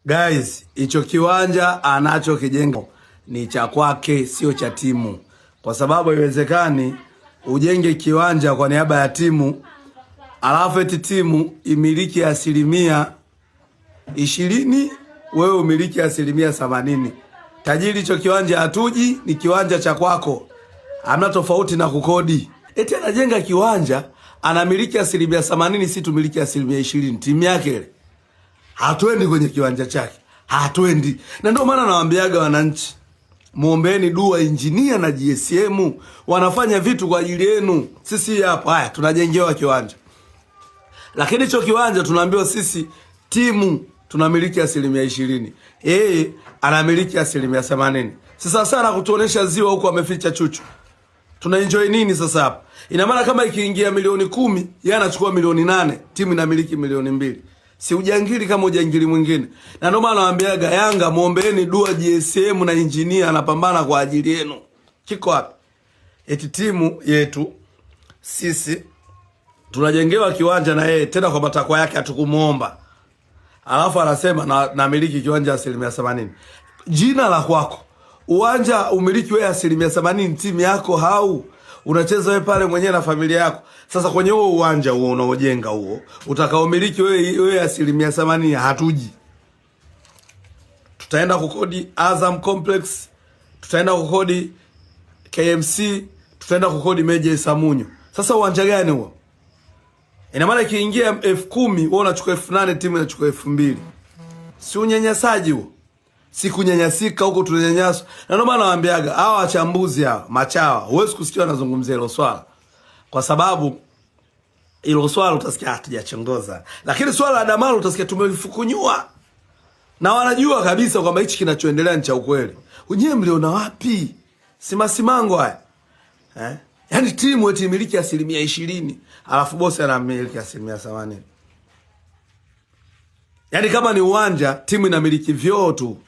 Guys, hicho kiwanja anacho kijenga ni cha kwake, sio cha timu. Kwa sababu haiwezekani ujenge kiwanja kwa niaba ya timu, alafu eti timu imiliki 20%, wewe umiliki 80%. Tajiri, hicho kiwanja hatuji, ni kiwanja cha kwako. Hamna tofauti na kukodi. Eti anajenga kiwanja, anamiliki 80%, si tumiliki 20%. Timu yake ile hatuendi kwenye kiwanja chake, hatuendi. Na ndio maana nawaambiaga wananchi, muombeeni dua engineer na GSM, wanafanya vitu kwa ajili yenu. Sisi hapa haya tunajengewa kiwanja, lakini hicho kiwanja tunaambiwa sisi timu tunamiliki 20%, yeye anamiliki 80%. Sasa sana kutuonesha ziwa huko ameficha chuchu. Tuna enjoy nini sasa hapa? Ina maana kama ikiingia milioni 10, yeye anachukua milioni 8, timu inamiliki milioni 2. Si ujangili kama ujangili mwingine. Na ndio maana nawaambiaga Yanga, muombeeni dua GSM na engineer anapambana kwa ajili yenu. Kiko wapi? Eti timu yetu sisi tunajengewa kiwanja na yeye tena kwa matakwa yake, hatukumuomba. Alafu anasema na miliki kiwanja 80%. Jina la kwako. Uwanja umiliki wewe 80%, timu yako hau. Unacheza wewe pale mwenyewe na familia yako. Sasa kwenye huo uwanja huo unaojenga huo, utakaomiliki wewe 80%, hatuji. Tutaenda kukodi Azam Complex, tutaenda kukodi KMC, tutaenda kukodi Meja Isamunyo. Sasa uwanja gani huo? Ina maana ikiingia 10,000, wewe unachukua 8,000, timu inachukua 2,000. Si unyanyasaji huo? Si kunyanyasika huko, tunanyanyaswa. Na ndio maana nawaambiaga hawa wachambuzi hawa machawa, huwezi kusikia wanazungumzia hilo swala. Kwa sababu hilo swala utasikia hatujachongoza. Lakini swala la Damaro utasikia tumelifukunyua. Na wanajua kabisa kwamba hichi kinachoendelea ni cha ukweli. Unyewe mliona wapi? Simasimango haya. Yaani timu eti imiliki 20%, alafu bosi anamiliki 80%. Yaani kama ni uwanja, timu inamiliki vyoo tu.